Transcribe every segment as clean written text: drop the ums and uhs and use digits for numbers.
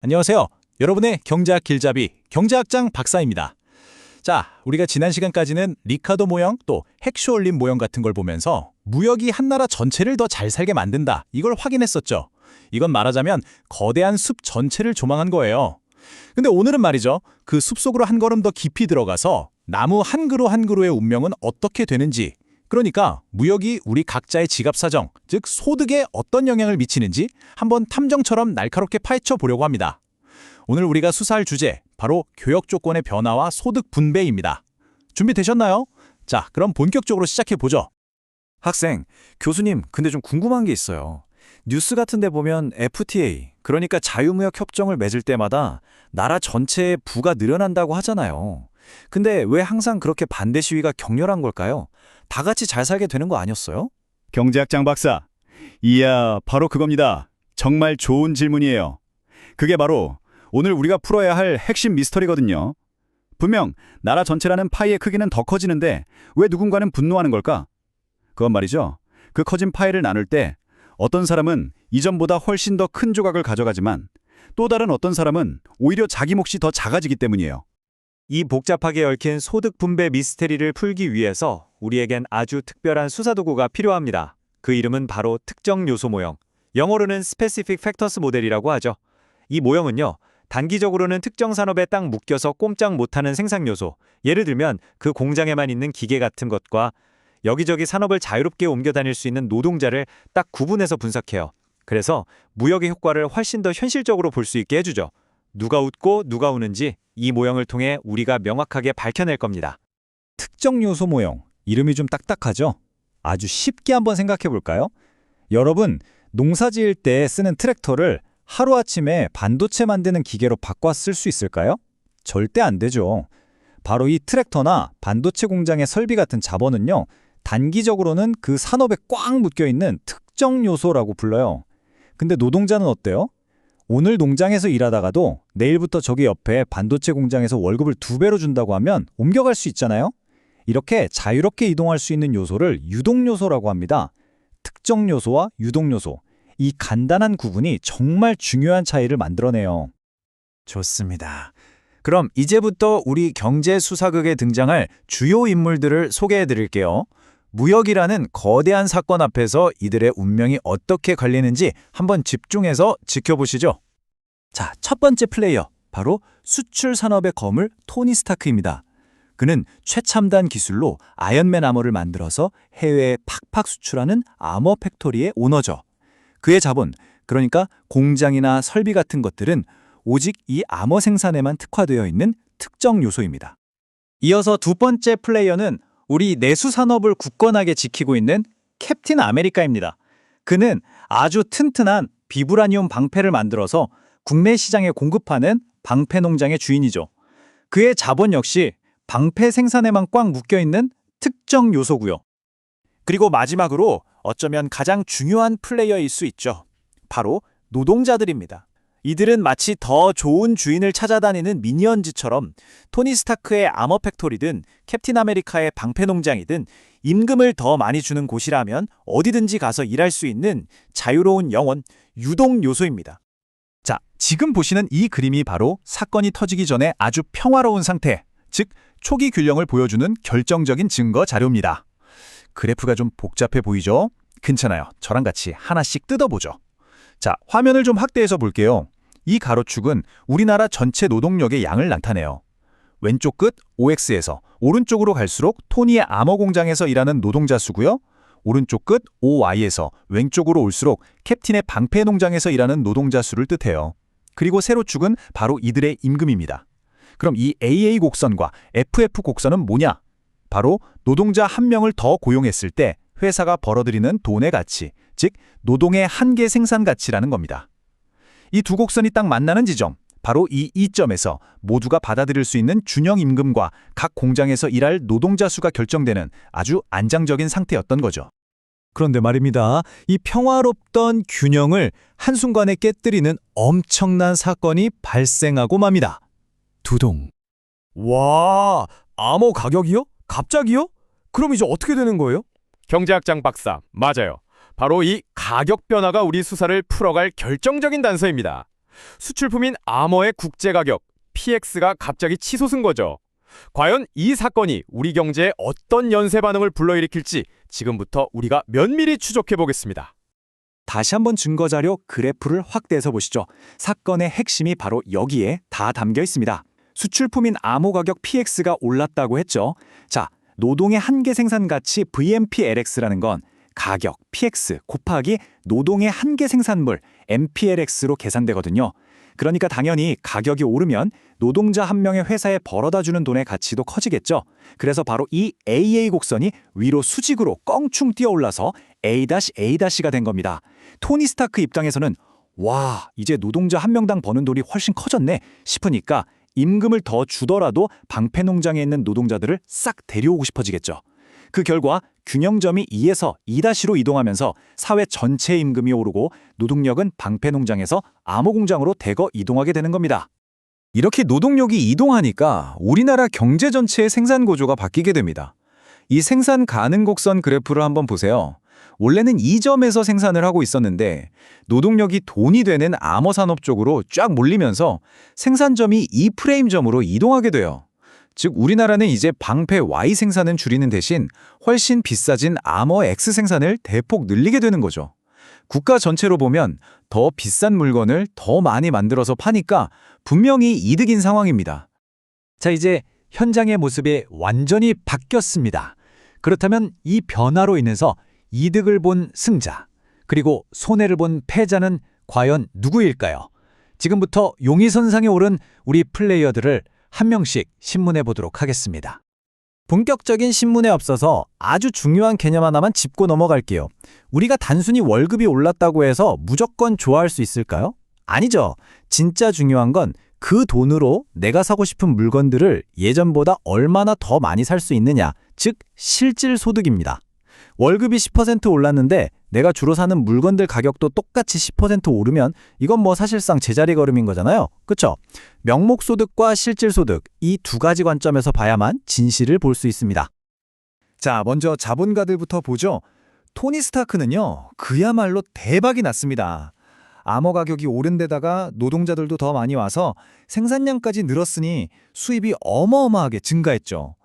안녕하세요. 여러분의 경제학 길잡이 경제학장 박사입니다. 자, 우리가 지난 시간까지는 리카도 모형 또 핵쇼올림 모형 같은 걸 보면서 무역이 한 나라 전체를 더 잘 살게 만든다. 이걸 확인했었죠. 이건 말하자면 거대한 숲 전체를 조망한 거예요. 근데 오늘은 말이죠. 그 숲속으로 한 걸음 더 깊이 들어가서 나무 한 그루 한 그루의 운명은 어떻게 되는지, 그러니까 무역이 우리 각자의 지갑 사정, 즉 소득에 어떤 영향을 미치는지 한번 탐정처럼 날카롭게 파헤쳐 보려고 합니다. 오늘 우리가 수사할 주제, 바로 교역 조건의 변화와 소득 분배입니다. 준비되셨나요? 자, 그럼 본격적으로 시작해 보죠. 학생, 교수님, 근데 좀 궁금한 게 있어요. 뉴스 같은 데 보면 FTA, 그러니까 자유무역 협정을 맺을 때마다 나라 전체의 부가 늘어난다고 하잖아요. 근데 왜 항상 그렇게 반대 시위가 격렬한 걸까요? 다 같이 잘 살게 되는 거 아니었어요? 경제학장 박사, 이야, 바로 그겁니다. 정말 좋은 질문이에요. 그게 바로 오늘 우리가 풀어야 할 핵심 미스터리거든요. 분명 나라 전체라는 파이의 크기는 더 커지는데 왜 누군가는 분노하는 걸까? 그건 말이죠. 그 커진 파이를 나눌 때 어떤 사람은 이전보다 훨씬 더 큰 조각을 가져가지만 또 다른 어떤 사람은 오히려 자기 몫이 더 작아지기 때문이에요. 이 복잡하게 얽힌 소득 분배 미스테리를 풀기 위해서 우리에겐 아주 특별한 수사 도구가 필요합니다. 그 이름은 바로 특정 요소 모형, 영어로는 Specific Factors 모델이라고 하죠. 이 모형은요, 단기적으로는 특정 산업에 딱 묶여서 꼼짝 못하는 생산 요소, 예를 들면 그 공장에만 있는 기계 같은 것과 여기저기 산업을 자유롭게 옮겨 다닐 수 있는 노동자를 딱 구분해서 분석해요. 그래서 무역의 효과를 훨씬 더 현실적으로 볼 수 있게 해주죠. 누가 웃고 누가 우는지 이 모형을 통해 우리가 명확하게 밝혀낼 겁니다. 특정 요소 모형, 이름이 좀 딱딱하죠? 아주 쉽게 한번 생각해 볼까요? 여러분, 농사 지을 때 쓰는 트랙터를 하루아침에 반도체 만드는 기계로 바꿔 쓸 수 있을까요? 절대 안 되죠. 바로 이 트랙터나 반도체 공장의 설비 같은 자본은요, 단기적으로는 그 산업에 꽉 묶여있는 특정 요소라고 불러요. 근데 노동자는 어때요? 오늘 농장에서 일하다가도 내일부터 저기 옆에 반도체 공장에서 월급을 2배로 준다고 하면 옮겨갈 수 있잖아요? 이렇게 자유롭게 이동할 수 있는 요소를 유동요소라고 합니다. 특정 요소와 유동요소, 이 간단한 구분이 정말 중요한 차이를 만들어내요. 좋습니다. 그럼 이제부터 우리 경제수사극에 등장할 주요 인물들을 소개해 드릴게요. 무역이라는 거대한 사건 앞에서 이들의 운명이 어떻게 갈리는지 한번 집중해서 지켜보시죠. 자, 첫 번째 플레이어, 바로 수출 산업의 거물 토니 스타크입니다. 그는 최첨단 기술로 아연맨 아머를 만들어서 해외에 팍팍 수출하는 아머 팩토리의 오너죠. 그의 자본, 그러니까 공장이나 설비 같은 것들은 오직 이 아머 생산에만 특화되어 있는 특정 요소입니다. 이어서 두 번째 플레이어는 우리 내수 산업을 굳건하게 지키고 있는 캡틴 아메리카입니다. 그는 아주 튼튼한 비브라늄 방패를 만들어서 국내 시장에 공급하는 방패 농장의 주인이죠. 그의 자본 역시 방패 생산에만 꽉 묶여있는 특정 요소고요. 그리고 마지막으로 어쩌면 가장 중요한 플레이어일 수 있죠. 바로 노동자들입니다. 이들은 마치 더 좋은 주인을 찾아다니는 미니언즈처럼 토니 스타크의 아머 팩토리든 캡틴 아메리카의 방패 농장이든 임금을 더 많이 주는 곳이라면 어디든지 가서 일할 수 있는 자유로운 영혼, 유동 요소입니다. 자, 지금 보시는 이 그림이 바로 사건이 터지기 전에 아주 평화로운 상태, 즉 초기 균형을 보여주는 결정적인 증거 자료입니다. 그래프가 좀 복잡해 보이죠? 괜찮아요. 저랑 같이 하나씩 뜯어보죠. 자, 화면을 좀 확대해서 볼게요. 이 가로축은 우리나라 전체 노동력의 양을 나타내요. 왼쪽 끝 OX에서 오른쪽으로 갈수록 토니의 아머 공장에서 일하는 노동자 수고요. 오른쪽 끝 OY에서 왼쪽으로 올수록 캡틴의 방패 농장에서 일하는 노동자 수를 뜻해요. 그리고 세로축은 바로 이들의 임금입니다. 그럼 이 AA 곡선과 FF 곡선은 뭐냐? 바로 노동자 한 명을 더 고용했을 때 회사가 벌어들이는 돈의 가치, 즉 노동의 한계 생산 가치라는 겁니다. 이 두 곡선이 딱 만나는 지점, 바로 이 이점에서 모두가 받아들일 수 있는 균형 임금과 각 공장에서 일할 노동자 수가 결정되는 아주 안정적인 상태였던 거죠. 그런데 말입니다. 이 평화롭던 균형을 한순간에 깨뜨리는 엄청난 사건이 발생하고 맙니다. 두동. 와, 암호 가격이요? 갑자기요? 그럼 이제 어떻게 되는 거예요? 경제학장 박사, 맞아요. 바로 이 가격 변화가 우리 수사를 풀어갈 결정적인 단서입니다. 수출품인 아머의 국제 가격 PX가 갑자기 치솟은 거죠. 과연 이 사건이 우리 경제에 어떤 연쇄 반응을 불러일으킬지 지금부터 우리가 면밀히 추적해 보겠습니다. 다시 한번 증거자료 그래프를 확대해서 보시죠. 사건의 핵심이 바로 여기에 다 담겨 있습니다. 수출품인 암호 가격 PX가 올랐다고 했죠. 자, 노동의 한계 생산 가치 VMPLX라는 건 가격 PX 곱하기 노동의 한계 생산물 MPLX로 계산되거든요. 그러니까 당연히 가격이 오르면 노동자 한 명의 회사에 벌어다 주는 돈의 가치도 커지겠죠. 그래서 바로 이 AA 곡선이 위로 수직으로 껑충 뛰어올라서 A-A-가 된 겁니다. 토니 스타크 입장에서는 와, 이제 노동자 한 명당 버는 돈이 훨씬 커졌네 싶으니까 임금을 더 주더라도 방패 농장에 있는 노동자들을 싹 데려오고 싶어지겠죠. 그 결과 균형점이 2에서 2-로 이동하면서 사회 전체 임금이 오르고 노동력은 방패 농장에서 암호 공장으로 대거 이동하게 되는 겁니다. 이렇게 노동력이 이동하니까 우리나라 경제 전체의 생산 구조가 바뀌게 됩니다. 이 생산 가능 곡선 그래프를 한번 보세요. 원래는 이 점에서 생산을 하고 있었는데 노동력이 돈이 되는 암호 산업 쪽으로 쫙 몰리면서 생산점이 이 프레임점으로 이동하게 돼요. 즉 우리나라는 이제 방패 Y 생산은 줄이는 대신 훨씬 비싸진 암호 X 생산을 대폭 늘리게 되는 거죠. 국가 전체로 보면 더 비싼 물건을 더 많이 만들어서 파니까 분명히 이득인 상황입니다. 자, 이제 현장의 모습이 완전히 바뀌었습니다. 그렇다면 이 변화로 인해서 이득을 본 승자, 그리고 손해를 본 패자는 과연 누구일까요? 지금부터 용의선상에 오른 우리 플레이어들을 한 명씩 신문해 보도록 하겠습니다. 본격적인 신문에 앞서서 아주 중요한 개념 하나만 짚고 넘어갈게요. 우리가 단순히 월급이 올랐다고 해서 무조건 좋아할 수 있을까요? 아니죠. 진짜 중요한 건 그 돈으로 내가 사고 싶은 물건들을 예전보다 얼마나 더 많이 살 수 있느냐, 즉 실질 소득입니다. 월급이 10% 올랐는데 내가 주로 사는 물건들 가격도 똑같이 10% 오르면 이건 뭐 사실상 제자리 걸음인 거잖아요. 그렇죠? 명목소득과 실질소득, 이 두 가지 관점에서 봐야만 진실을 볼 수 있습니다. 자, 먼저 자본가들부터 보죠. 토니 스타크는요, 그야말로 대박이 났습니다. 암호 가격이 오른 데다가 노동자들도 더 많이 와서 생산량까지 늘었으니 수입이 어마어마하게 증가했죠.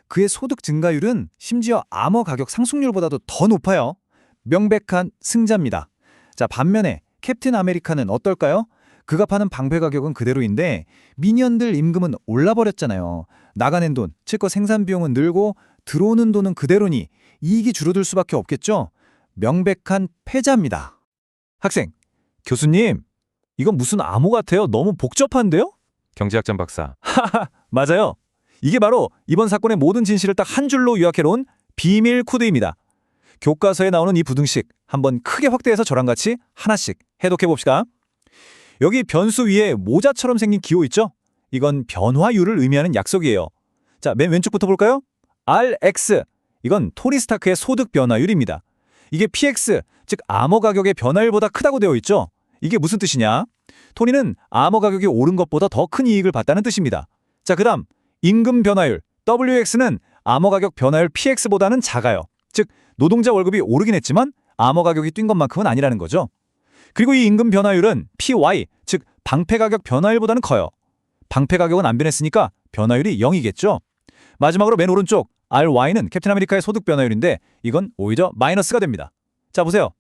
그의 소득 증가율은 심지어 암호 가격 상승률보다도 더 높아요. 명백한 승자입니다. 자, 반면에 캡틴 아메리카는 어떨까요? 그가 파는 방패 가격은 그대로인데 미니언들 임금은 올라버렸잖아요. 나가는 돈, 즉 생산 비용은 늘고 들어오는 돈은 그대로니 이익이 줄어들 수밖에 없겠죠? 명백한 패자입니다. 학생, 교수님, 이건 무슨 암호 같아요? 너무 복잡한데요? 경제학장 박사. 맞아요. 이게 바로 이번 사건의 모든 진실을 딱 한 줄로 요약해놓은 비밀 코드입니다. 교과서에 나오는 이 부등식 한번 크게 확대해서 저랑 같이 하나씩 해독해봅시다. 여기 변수 위에 모자처럼 생긴 기호 있죠? 이건 변화율을 의미하는 약속이에요. 자, 맨 왼쪽부터 볼까요? RX, 이건 토니 스타크의 소득 변화율입니다. 이게 PX, 즉 암호 가격의 변화율보다 크다고 되어 있죠? 이게 무슨 뜻이냐? 토니는 암호 가격이 오른 것보다 더 큰 이익을 봤다는 뜻입니다. 자, 그 다음 임금 변화율 WX는 암호 가격 변화율 PX보다는 작아요. 즉 노동자 월급이 오르긴 했지만 암호 가격이 뛴 것만큼은 아니라는 거죠. 그리고 이 임금 변화율은 PY, 즉 방패 가격 변화율보다는 커요. 방패 가격은 안 변했으니까 변화율이 0이겠죠. 마지막으로 맨 오른쪽 RY는 캡틴 아메리카의 소득 변화율인데 이건 오히려 마이너스가 됩니다. 자, 보세요.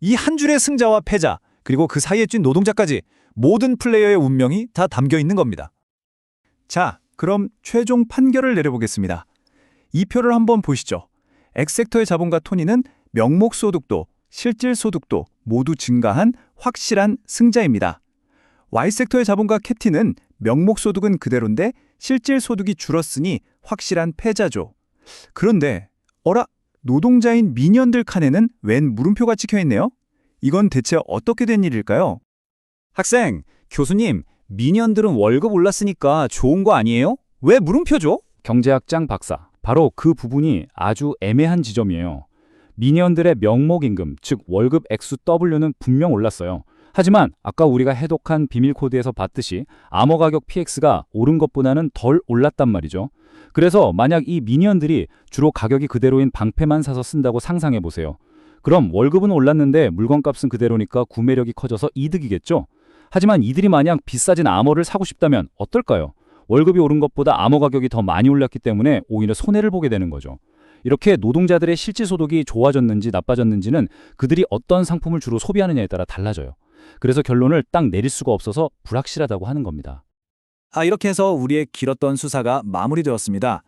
이 한 줄의 승자와 패자, 그리고 그 사이에 찐 노동자까지 모든 플레이어의 운명이 다 담겨 있는 겁니다. 자, 그럼 최종 판결을 내려보겠습니다. 이 표를 한번 보시죠. X섹터의 자본가 토니는 명목소득도 실질소득도 모두 증가한 확실한 승자입니다. Y섹터의 자본가 캡틴은 명목소득은 그대로인데 실질소득이 줄었으니 확실한 패자죠. 그런데 어라? 노동자인 미니언들 칸에는 웬 물음표가 찍혀있네요? 이건 대체 어떻게 된 일일까요? 학생, 교수님, 미니언들은 월급 올랐으니까 좋은 거 아니에요? 왜 물음표죠? 경제학장 박사. 바로 그 부분이 아주 애매한 지점이에요. 미니언들의 명목임금, 즉 월급 XW는 분명 올랐어요. 하지만 아까 우리가 해독한 비밀 코드에서 봤듯이 암호 가격 PX가 오른 것보다는 덜 올랐단 말이죠. 그래서 만약 이 미니언들이 주로 가격이 그대로인 방패만 사서 쓴다고 상상해 보세요. 그럼 월급은 올랐는데 물건값은 그대로니까 구매력이 커져서 이득이겠죠. 하지만 이들이 마냥 비싸진 아머를 사고 싶다면 어떨까요? 월급이 오른 것보다 아머 가격이 더 많이 올랐기 때문에 오히려 손해를 보게 되는 거죠. 이렇게 노동자들의 실질 소득이 좋아졌는지 나빠졌는지는 그들이 어떤 상품을 주로 소비하느냐에 따라 달라져요. 그래서 결론을 딱 내릴 수가 없어서 불확실하다고 하는 겁니다. 이렇게 해서 우리의 길었던 수사가 마무리되었습니다.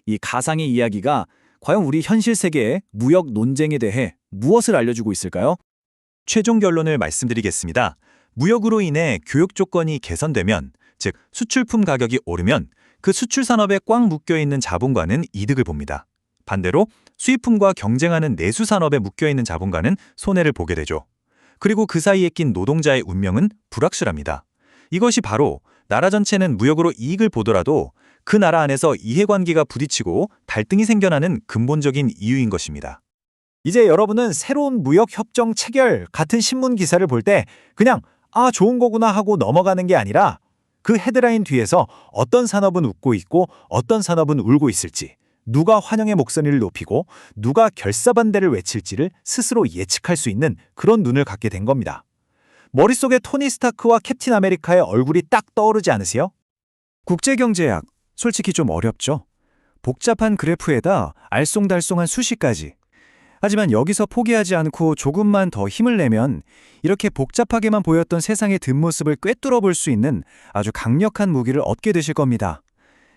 이 가상의 이야기가 과연 우리 현실 세계의 무역 논쟁에 대해 무엇을 알려주고 있을까요? 최종 결론을 말씀드리겠습니다. 무역으로 인해 교육 조건이 개선되면, 즉 수출품 가격이 오르면 그 수출 산업에 꽉 묶여 있는 자본가는 이득을 봅니다. 반대로 수입품과 경쟁하는 내수 산업에 묶여 있는 자본가는 손해를 보게 되죠. 그리고 그 사이에 낀 노동자의 운명은 불확실합니다. 이것이 바로 나라 전체는 무역으로 이익을 보더라도 그 나라 안에서 이해관계가 부딪히고 갈등이 생겨나는 근본적인 이유인 것입니다. 이제 여러분은 새로운 무역협정 체결 같은 신문 기사를 볼 때 그냥 좋은 거구나 하고 넘어가는 게 아니라 그 헤드라인 뒤에서 어떤 산업은 웃고 있고 어떤 산업은 울고 있을지, 누가 환영의 목소리를 높이고 누가 결사반대를 외칠지를 스스로 예측할 수 있는 그런 눈을 갖게 된 겁니다. 머릿속에 토니 스타크와 캡틴 아메리카의 얼굴이 딱 떠오르지 않으세요? 국제경제학, 솔직히 좀 어렵죠? 복잡한 그래프에다 알쏭달쏭한 수식까지. 하지만 여기서 포기하지 않고 조금만 더 힘을 내면 이렇게 복잡하게만 보였던 세상의 뒷모습을 꿰뚫어 볼 수 있는 아주 강력한 무기를 얻게 되실 겁니다.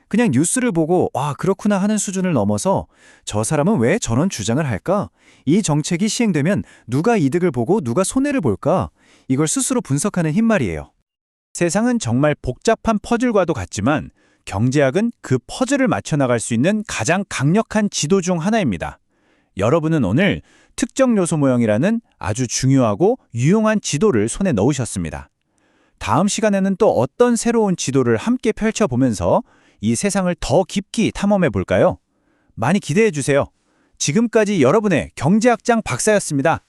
그냥 뉴스를 보고 그렇구나 하는 수준을 넘어서 저 사람은 왜 저런 주장을 할까? 이 정책이 시행되면 누가 이득을 보고 누가 손해를 볼까? 이걸 스스로 분석하는 힘 말이에요. 세상은 정말 복잡한 퍼즐과도 같지만 경제학은 그 퍼즐을 맞춰나갈 수 있는 가장 강력한 지도 중 하나입니다. 여러분은 오늘 특정 요소 모형이라는 아주 중요하고 유용한 지도를 손에 넣으셨습니다. 다음 시간에는 또 어떤 새로운 지도를 함께 펼쳐보면서 이 세상을 더 깊이 탐험해 볼까요? 많이 기대해 주세요. 지금까지 여러분의 경제학장 박사였습니다.